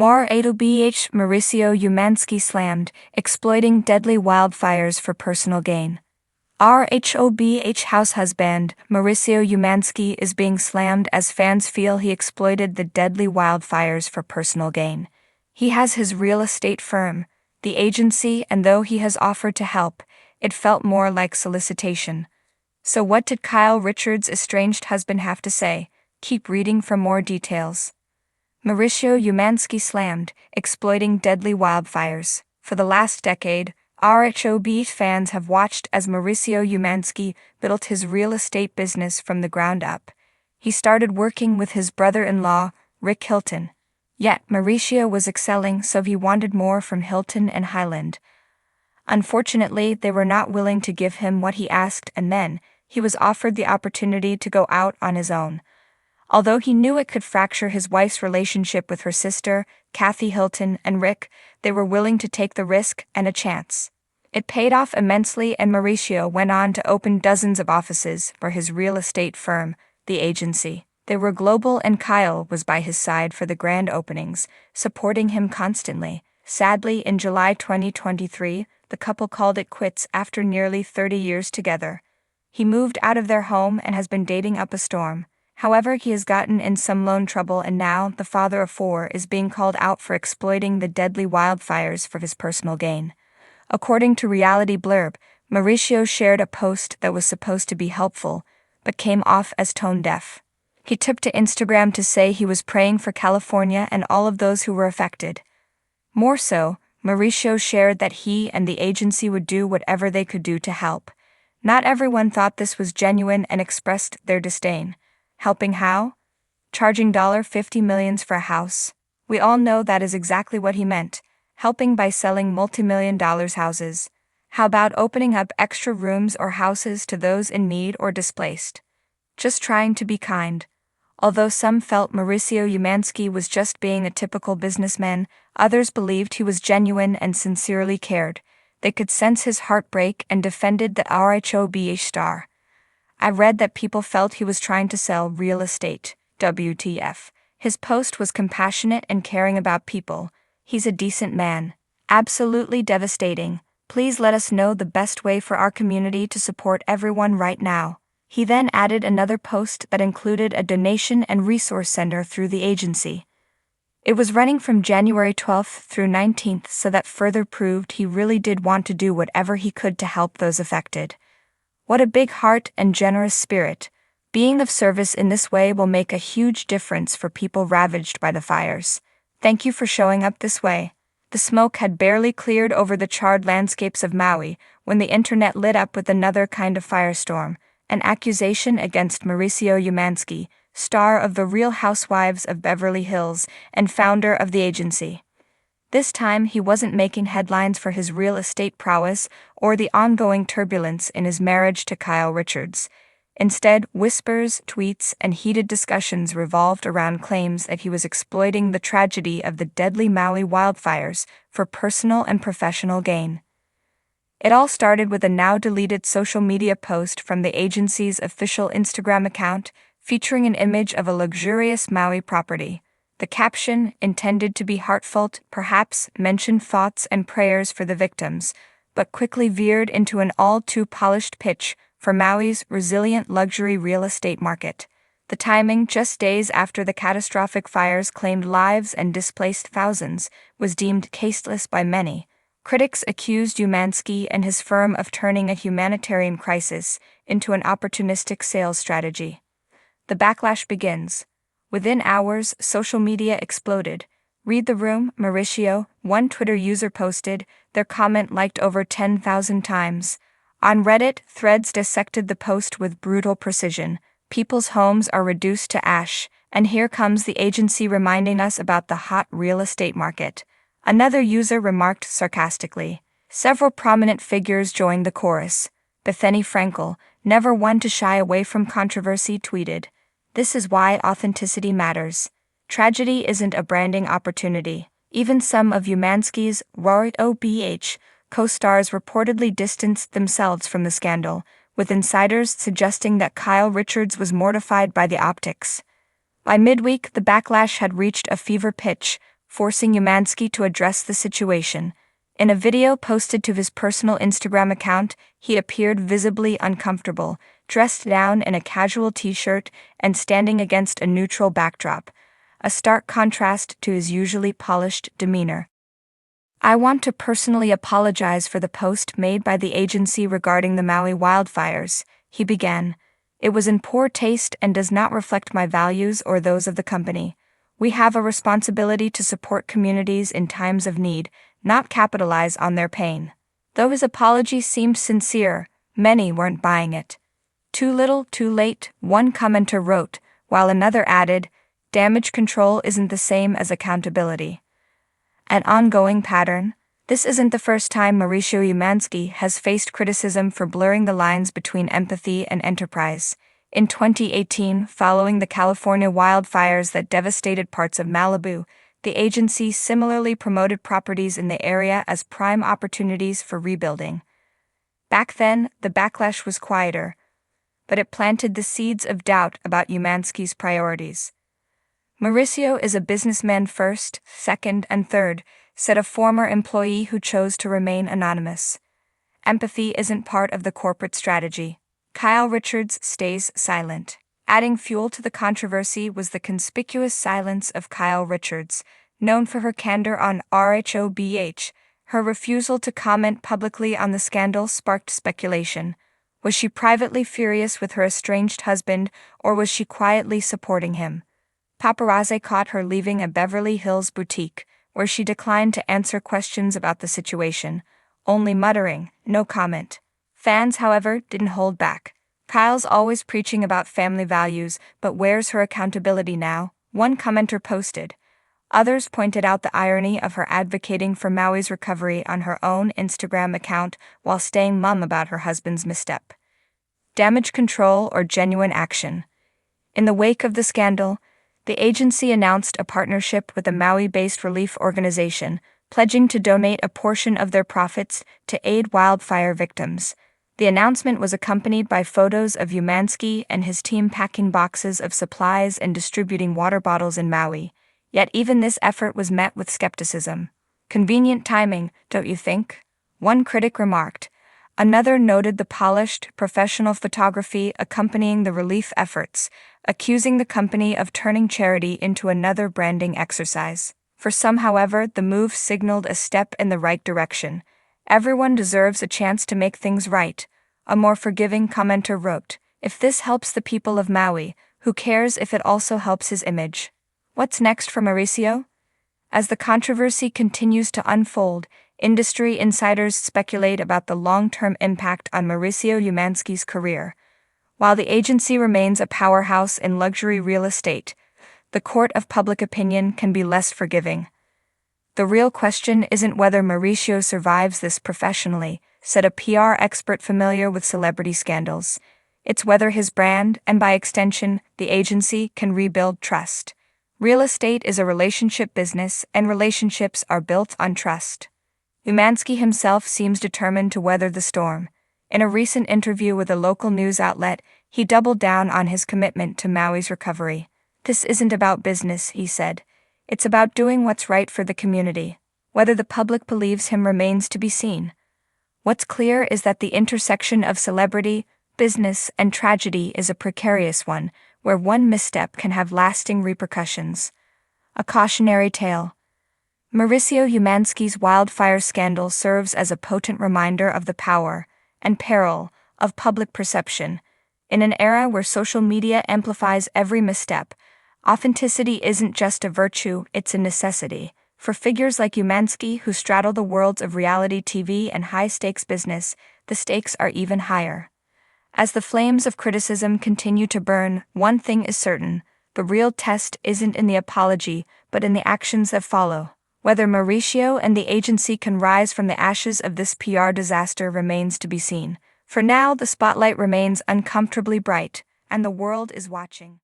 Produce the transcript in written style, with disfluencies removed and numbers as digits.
Mauricio Umansky slammed, exploiting deadly wildfires for personal gain. House husband, Mauricio Umansky is being slammed as fans feel he exploited the deadly wildfires for personal gain. He has his real estate firm, the agency, and though he has offered to help, it felt more like solicitation. So what did Kyle Richards' estranged husband have to say? Keep reading for more details. Mauricio Umansky slammed, exploiting deadly wildfires. For the last decade, RHOB fans have watched as Mauricio Umansky built his real estate business from the ground up. He started working with his brother-in-law, Rick Hilton. Yet Mauricio was excelling, so he wanted more from Hilton and Highland. Unfortunately, they were not willing to give him what he asked, and then he was offered the opportunity to go out on his own. Although he knew it could fracture his wife's relationship with her sister, Kathy Hilton, and Rick, they were willing to take the risk and a chance. It paid off immensely, and Mauricio went on to open dozens of offices for his real estate firm, the agency. They were global, and Kyle was by his side for the grand openings, supporting him constantly. Sadly, in July 2023, the couple called it quits after nearly 30 years together. He moved out of their home and has been dating up a storm. However, he has gotten in some loan trouble, and now, the father of 4 is being called out for exploiting the deadly wildfires for his personal gain. According to Reality Blurb, Mauricio shared a post that was supposed to be helpful, but came off as tone-deaf. He took to Instagram to say he was praying for California and all of those who were affected. More so, Mauricio shared that he and the agency would do whatever they could do to help. Not everyone thought this was genuine and expressed their disdain. Helping how? Charging $50 million for a house. We all know that is exactly what he meant. Helping by selling multi-million-dollar houses. How about opening up extra rooms or houses to those in need or displaced? Just trying to be kind. Although some felt Mauricio Umansky was just being a typical businessman, others believed he was genuine and sincerely cared. They could sense his heartbreak and defended the RHOB star. I read that people felt he was trying to sell real estate. WTF. His post was compassionate and caring about people. He's a decent man. Absolutely devastating. Please let us know the best way for our community to support everyone right now. He then added another post that included a donation and resource center through the agency. It was running from January 12th through 19th, so that further proved he really did want to do whatever he could to help those affected. What a big heart and generous spirit. Being of service in this way will make a huge difference for people ravaged by the fires. Thank you for showing up this way. The smoke had barely cleared over the charred landscapes of Maui when the internet lit up with another kind of firestorm, an accusation against Mauricio Umansky, star of The Real Housewives of Beverly Hills and founder of the agency. This time he wasn't making headlines for his real estate prowess or the ongoing turbulence in his marriage to Kyle Richards. Instead, whispers, tweets, and heated discussions revolved around claims that he was exploiting the tragedy of the deadly Maui wildfires for personal and professional gain. It all started with a now-deleted social media post from the agency's official Instagram account featuring an image of a luxurious Maui property. The caption, intended to be heartfelt, perhaps mentioned thoughts and prayers for the victims, but quickly veered into an all-too-polished pitch for Maui's resilient luxury real estate market. The timing, just days after the catastrophic fires claimed lives and displaced thousands, was deemed tasteless by many. Critics accused Umansky and his firm of turning a humanitarian crisis into an opportunistic sales strategy. The backlash begins. Within hours, social media exploded. Read the room, Mauricio, one Twitter user posted, their comment liked over 10,000 times. On Reddit, threads dissected the post with brutal precision. People's homes are reduced to ash, and here comes the agency reminding us about the hot real estate market. Another user remarked sarcastically. Several prominent figures joined the chorus. Bethany Frankel, never one to shy away from controversy, tweeted, "This is why authenticity matters. Tragedy isn't a branding opportunity." Even some of Umansky's RHOB co-stars reportedly distanced themselves from the scandal, with insiders suggesting that Kyle Richards was mortified by the optics. By midweek, the backlash had reached a fever pitch. forcing Umansky to address the situation. In a video posted to his personal Instagram account, he appeared visibly uncomfortable, dressed down in a casual t-shirt and standing against a neutral backdrop, a stark contrast to his usually polished demeanor. "I want to personally apologize for the post made by the agency regarding the Maui wildfires," he began. "It was in poor taste and does not reflect my values or those of the company. We have a responsibility to support communities in times of need, not capitalize on their pain." Though his apology seemed sincere, many weren't buying it. "Too little, too late," one commenter wrote, while another added, "Damage control isn't the same as accountability." An ongoing pattern. This isn't the first time Mauricio Umansky has faced criticism for blurring the lines between empathy and enterprise. In 2018, following the California wildfires that devastated parts of Malibu, the agency similarly promoted properties in the area as prime opportunities for rebuilding. Back then, the backlash was quieter, but it planted the seeds of doubt about Umansky's priorities. "Mauricio is a businessman first, second, and third," said a former employee who chose to remain anonymous. "Empathy isn't part of the corporate strategy." Kyle Richards stays silent. Adding fuel to the controversy was the conspicuous silence of Kyle Richards, known for her candor on RHOBH. Her refusal to comment publicly on the scandal sparked speculation. Was she privately furious with her estranged husband, or was she quietly supporting him? Paparazzi caught her leaving a Beverly Hills boutique, where she declined to answer questions about the situation, only muttering, "No comment." Fans, however, didn't hold back. "Kyle's always preaching about family values, but where's her accountability now?" one commenter posted. Others pointed out the irony of her advocating for Maui's recovery on her own Instagram account while staying mum about her husband's misstep. Damage control or genuine action? In the wake of the scandal, the agency announced a partnership with a Maui-based relief organization, pledging to donate a portion of their profits to aid wildfire victims. The announcement was accompanied by photos of Umansky and his team packing boxes of supplies and distributing water bottles in Maui. Yet even this effort was met with skepticism. "Convenient timing, don't you think?" one critic remarked. Another noted the polished, professional photography accompanying the relief efforts, accusing the company of turning charity into another branding exercise. For some, however, the move signaled a step in the right direction. "Everyone deserves a chance to make things right," a more forgiving commenter wrote. "If this helps the people of Maui, who cares if it also helps his image?" What's next for Mauricio? As the controversy continues to unfold, industry insiders speculate about the long-term impact on Mauricio Umansky's career. While the agency remains a powerhouse in luxury real estate, the court of public opinion can be less forgiving. "The real question isn't whether Mauricio survives this professionally," said a PR expert familiar with celebrity scandals. "It's whether his brand, and by extension, the agency, can rebuild trust." Real estate is a relationship business, and relationships are built on trust. Umansky himself seems determined to weather the storm. In a recent interview with a local news outlet, he doubled down on his commitment to Maui's recovery. "This isn't about business," he said. "It's about doing what's right for the community." Whether the public believes him remains to be seen. What's clear is that the intersection of celebrity, business, and tragedy is a precarious one, where one misstep can have lasting repercussions. A cautionary tale. Mauricio Umansky's wildfire scandal serves as a potent reminder of the power and peril of public perception. In an era where social media amplifies every misstep, authenticity isn't just a virtue, it's a necessity. For figures like Umansky, who straddle the worlds of reality TV and high-stakes business, the stakes are even higher. As the flames of criticism continue to burn, one thing is certain: the real test isn't in the apology, but in the actions that follow. Whether Mauricio and the agency can rise from the ashes of this PR disaster remains to be seen. For now, the spotlight remains uncomfortably bright, and the world is watching.